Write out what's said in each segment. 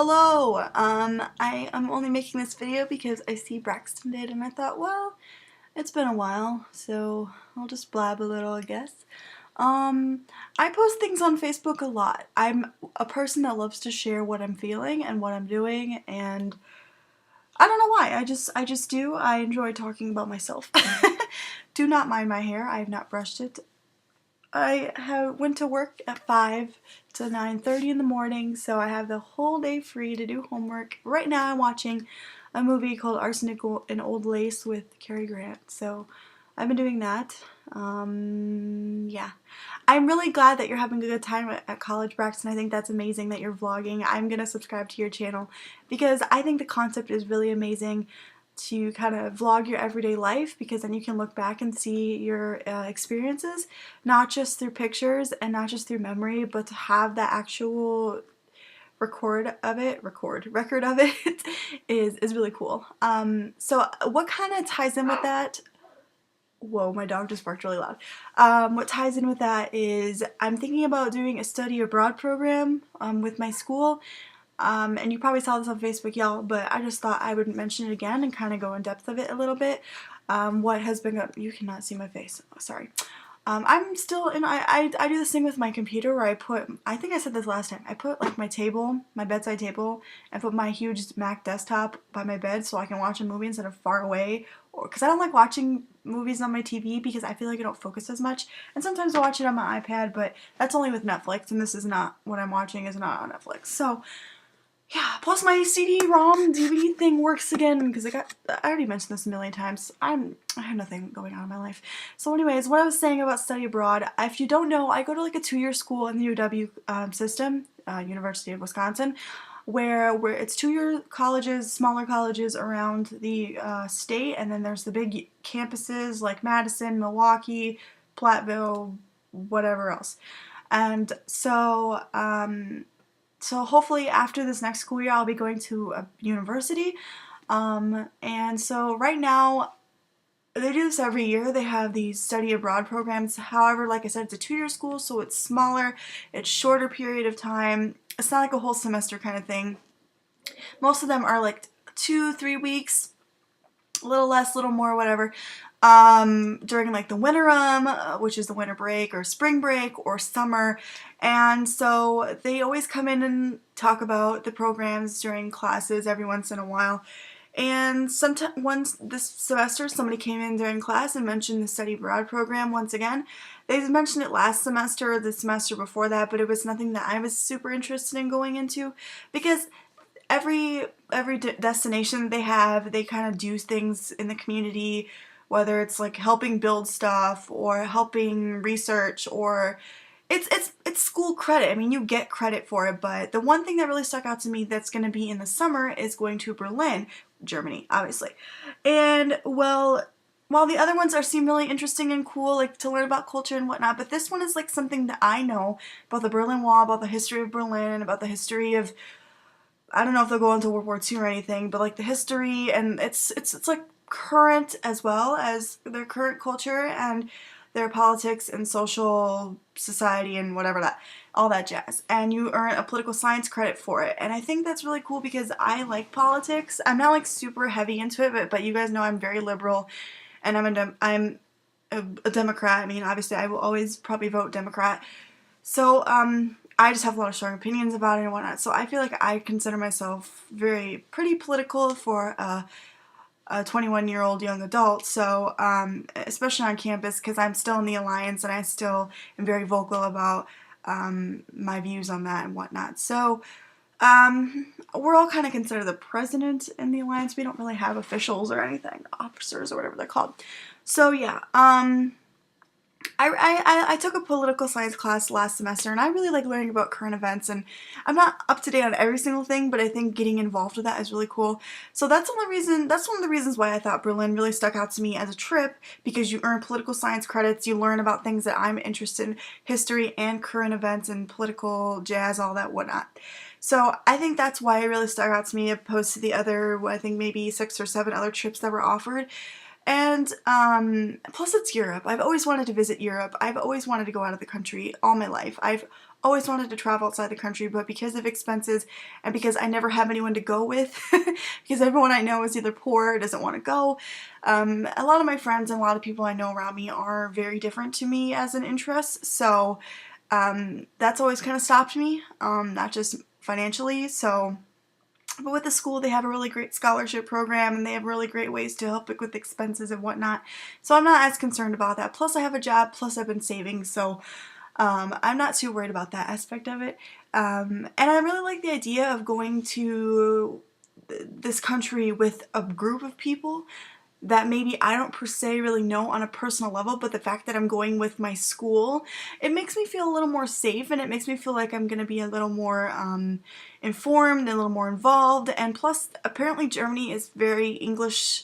Hello! I am only making this video because I see Braxton did and I thought, well, it's been a while, so I'll just blab a little, I guess. I post things on Facebook a lot. I'm a person that loves to share what I'm feeling and what I'm doing, and I don't know why. I just do. I enjoy talking about myself. Do not mind my hair. I have not brushed it. Went to work at 5 to 9:30 in the morning, so I have the whole day free to do homework. Right now I'm watching a movie called Arsenic and Old Lace with Cary Grant, so I've been doing that. Yeah. I'm really glad that you're having a good time at college, Braxton. I think that's amazing that you're vlogging. I'm gonna subscribe to your channel because I think the concept is really amazing to kind of vlog your everyday life, because then you can look back and see your experiences, not just through pictures and not just through memory, but to have that actual record of it is really cool. So what kind of ties in with that? Whoa, my dog just barked really loud. What ties in with that is I'm thinking about doing a study abroad program with my school. And you probably saw this on Facebook, y'all, but I just thought I would mention it again and kind of go in depth of it a little bit. What has been you cannot see my face. Oh, sorry. I'm still in. I do this thing with my computer where I think I said this last time. I put like my bedside table, and put my huge Mac desktop by my bed so I can watch a movie instead of far away. Or because I don't like watching movies on my TV because I feel like I don't focus as much. And sometimes I watch it on my iPad, but that's only with Netflix, and this is not what I'm watching is not on Netflix. So yeah, plus my CD-ROM DVD thing works again because I already mentioned this a million times. I have nothing going on in my life. So anyways, what I was saying about study abroad, if you don't know, I go to like a 2-year school in the UW system, University of Wisconsin, where it's 2-year colleges, smaller colleges around the state, and then there's the big campuses like Madison, Milwaukee, Platteville, whatever else. And so, so hopefully after this next school year I'll be going to a university. And so right now they do this every year. They have these study abroad programs. However, like I said, it's a 2-year school, so it's smaller, it's shorter period of time. It's not like a whole semester kind of thing. Most of them are like 2-3 weeks, a little less, a little more, whatever, during like the winterim, which is the winter break, or spring break, or summer. And so they always come in and talk about the programs during classes every once in a while. And once this semester, somebody came in during class and mentioned the study abroad program once again. They mentioned it last semester or the semester before that, but it was nothing that I was super interested in going into, because every destination they have, they kind of do things in the community, whether it's like helping build stuff or helping research, or it's school credit. I mean, you get credit for it, but the one thing that really stuck out to me that's going to be in the summer is going to Berlin, Germany, obviously. And well, while the other ones seem really interesting and cool, like to learn about culture and whatnot, but this one is like something that I know about the Berlin Wall, about the history of Berlin, about the history of, I don't know if they'll go into World War II or anything, but like the history, and it's like current as well as their current culture and their politics and social society and whatever that, all that jazz. And you earn a political science credit for it. And I think that's really cool because I like politics. I'm not like super heavy into it, but you guys know I'm very liberal, and I'm a Democrat. I mean, obviously I will always probably vote Democrat. So, I just have a lot of strong opinions about it and whatnot. So I feel like I consider myself pretty political for a 21-year-old young adult. So, especially on campus, because I'm still in the Alliance and I still am very vocal about my views on that and whatnot. So, we're all kind of considered the president in the Alliance. We don't really have officials or anything, officers or whatever they're called. So yeah, I took a political science class last semester, and I really like learning about current events, and I'm not up to date on every single thing, but I think getting involved with that is really cool. So that's one of the reasons why I thought Berlin really stuck out to me as a trip, because you earn political science credits, you learn about things that I'm interested in, history and current events and political jazz, all that whatnot. So I think that's why it really stuck out to me, opposed to the other, I think maybe 6 or 7 other trips that were offered. And plus it's Europe. I've always wanted to visit Europe. I've always wanted to go out of the country all my life. I've always wanted to travel outside the country, but because of expenses and because I never have anyone to go with, because everyone I know is either poor or doesn't want to go, a lot of my friends and a lot of people I know around me are very different to me as an interest, so that's always kind of stopped me, not just financially, so... But with the school, they have a really great scholarship program, and they have really great ways to help with expenses and whatnot. So I'm not as concerned about that. Plus, I have a job. Plus, I've been saving, so I'm not too worried about that aspect of it. And I really like the idea of going to this country with a group of people that maybe I don't per se really know on a personal level, but the fact that I'm going with my school, it makes me feel a little more safe, and it makes me feel like I'm going to be a little more informed and a little more involved. And plus, apparently Germany is very English.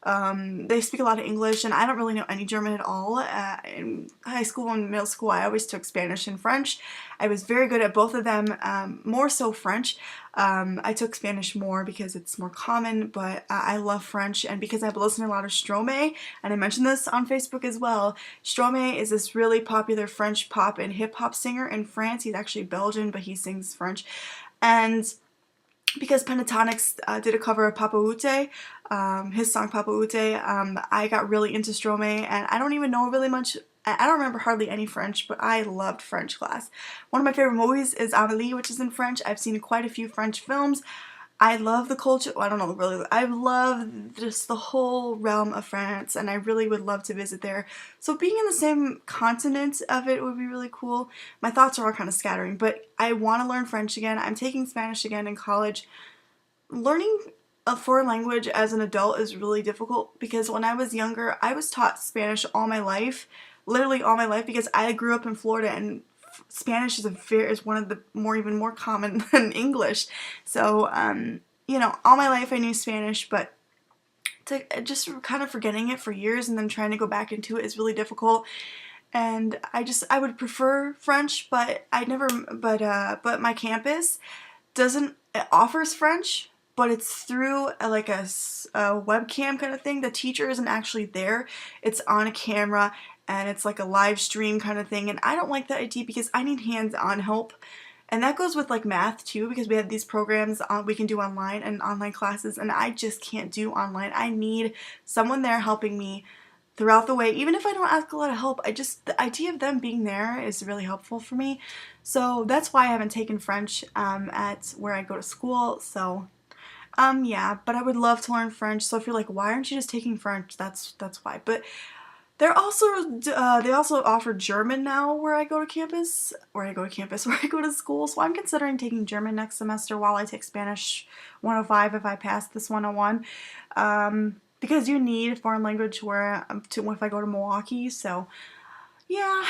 They speak a lot of English, and I don't really know any German at all. In high school and middle school, I always took Spanish and French. I was very good at both of them, more so French. I took Spanish more because it's more common, but I love French, and because I've listened to a lot of Stromae, and I mentioned this on Facebook as well. Stromae is this really popular French pop and hip-hop singer in France. He's actually Belgian, but he sings French. And because Pentatonics did a cover of Papa Ute, his song Papa Ute, I got really into Stromae, and I don't even know really much. I don't remember hardly any French, but I loved French class. One of my favorite movies is Amélie, which is in French. I've seen quite a few French films. I love the culture. Well, I don't know really. I love just the whole realm of France, and I really would love to visit there. So being in the same continent of it would be really cool. My thoughts are all kind of scattering, but I want to learn French again. I'm taking Spanish again in college. Learning a foreign language as an adult is really difficult because when I was younger, I was taught Spanish all my life, literally all my life, because I grew up in Florida, and Spanish is one of the even more common than English. So, you know, all my life I knew Spanish, but just kind of forgetting it for years and then trying to go back into it is really difficult. And I would prefer French, but but my campus it offers French, but it's through a webcam kind of thing. The teacher isn't actually there. It's on a camera, and it's like a live stream kind of thing, and I don't like that idea because I need hands-on help. And that goes with like math too, because we have these programs we can do online and online classes, and I just can't do online. I need someone there helping me throughout the way. Even if I don't ask a lot of help, the idea of them being there is really helpful for me. So that's why I haven't taken French at where I go to school. So yeah, but I would love to learn French. So if you're like, why aren't you just taking French? That's why. But they also offer German now where I go to school. So I'm considering taking German next semester while I take Spanish 105 if I pass this 101. Because you need foreign language if I go to Milwaukee. So yeah,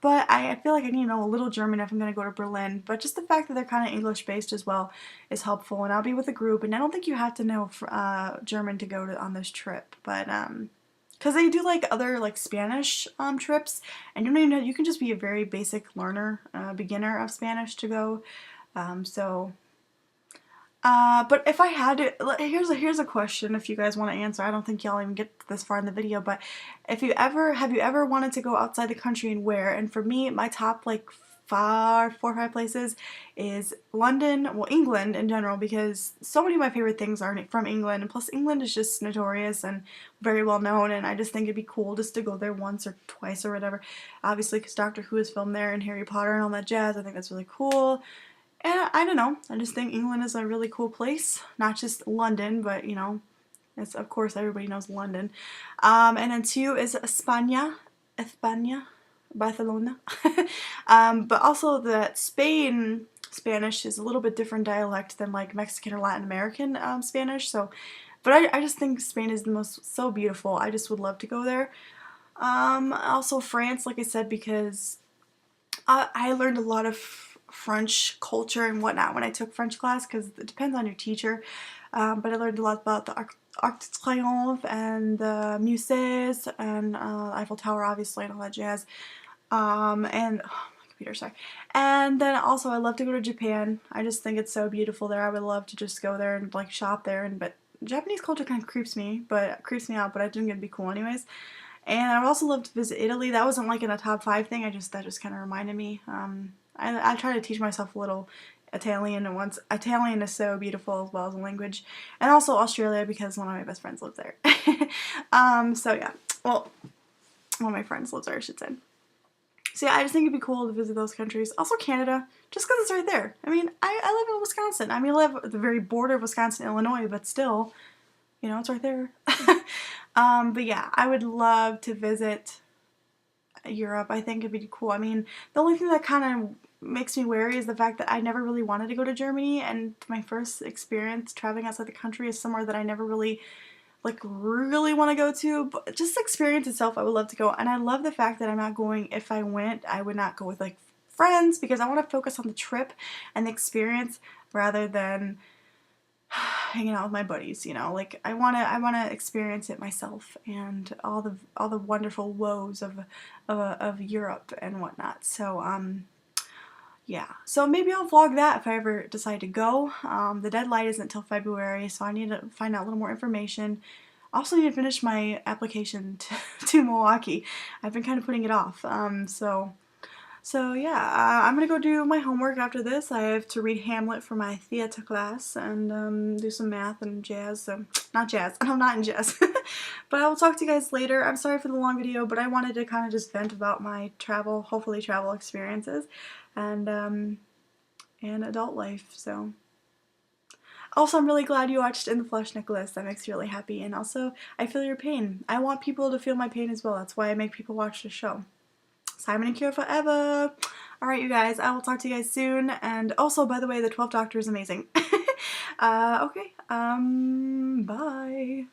but I feel like I need to know a little German if I'm going to go to Berlin. But just the fact that they're kind of English-based as well is helpful. And I'll be with a group, and I don't think you have to know German to go on this trip. But because they do like other like Spanish trips, and you don't even know, you can just be a very basic learner, beginner of Spanish to go. But if I had to, here's a question if you guys want to answer. I don't think y'all even get this far in the video, but have you ever wanted to go outside the country and where? And for me, my top like 4 or 5 places is London, well, England in general, because so many of my favorite things are from England, and plus England is just notorious and very well known, and I just think it'd be cool just to go there once or twice or whatever. Obviously, because Doctor Who is filmed there and Harry Potter and all that jazz. I think that's really cool. And I don't know, I just think England is a really cool place. Not just London, but you know, it's, of course everybody knows London. And then 2 is España, Barcelona. But also that Spanish is a little bit different dialect than like Mexican or Latin American Spanish. So, but I just think Spain is so beautiful. I just would love to go there. Also France, like I said, because I learned a lot of French culture and whatnot when I took French class, because it depends on your teacher. But I learned a lot about the Arc de Triomphe and the Muses and Eiffel Tower, obviously, and all that jazz. And oh, my computer, sorry. And then also I love to go to Japan. I just think it's so beautiful there. I would love to just go there and like shop there. But Japanese culture kind of creeps me out. But I think it'd be cool anyways. And I would also love to visit Italy. That wasn't like in a top 5 thing. That just kind of reminded me. I try to teach myself a little Italian, and once Italian is so beautiful as well as a language, and also Australia because one of my best friends lives there. So yeah, well, one of my friends lives there, I should say. So yeah, I just think it'd be cool to visit those countries. Also Canada, just because it's right there. I mean, I live in Wisconsin. I mean, I live at the very border of Wisconsin, Illinois, but still, you know, it's right there. But yeah, I would love to visit Europe. I think it'd be cool. I mean, the only thing that kind of makes me wary is the fact that I never really wanted to go to Germany, and my first experience traveling outside the country is somewhere that I never really really want to go to, but just the experience itself I would love to go. And I love the fact that I'm not going, if I went, I would not go with like friends, because I want to focus on the trip and the experience rather than hanging out with my buddies, you know. Like I want to experience it myself and all the wonderful woes of Europe and whatnot. So yeah, so maybe I'll vlog that if I ever decide to go. The deadline isn't until February, so I need to find out a little more information. I also need to finish my application to Milwaukee. I've been kind of putting it off. So yeah, I'm gonna go do my homework after this. I have to read Hamlet for my theater class and do some math and jazz. So, not jazz. I'm not in jazz. But I will talk to you guys later. I'm sorry for the long video, but I wanted to kind of just vent about my travel, hopefully travel experiences, and adult life. So, also, I'm really glad you watched In the Flesh, Nicholas. That makes me really happy. And also, I feel your pain. I want people to feel my pain as well. That's why I make people watch the show. Simon and Cure forever. Alright, you guys, I will talk to you guys soon. And also, by the way, the 12th Doctor is amazing. Okay, bye.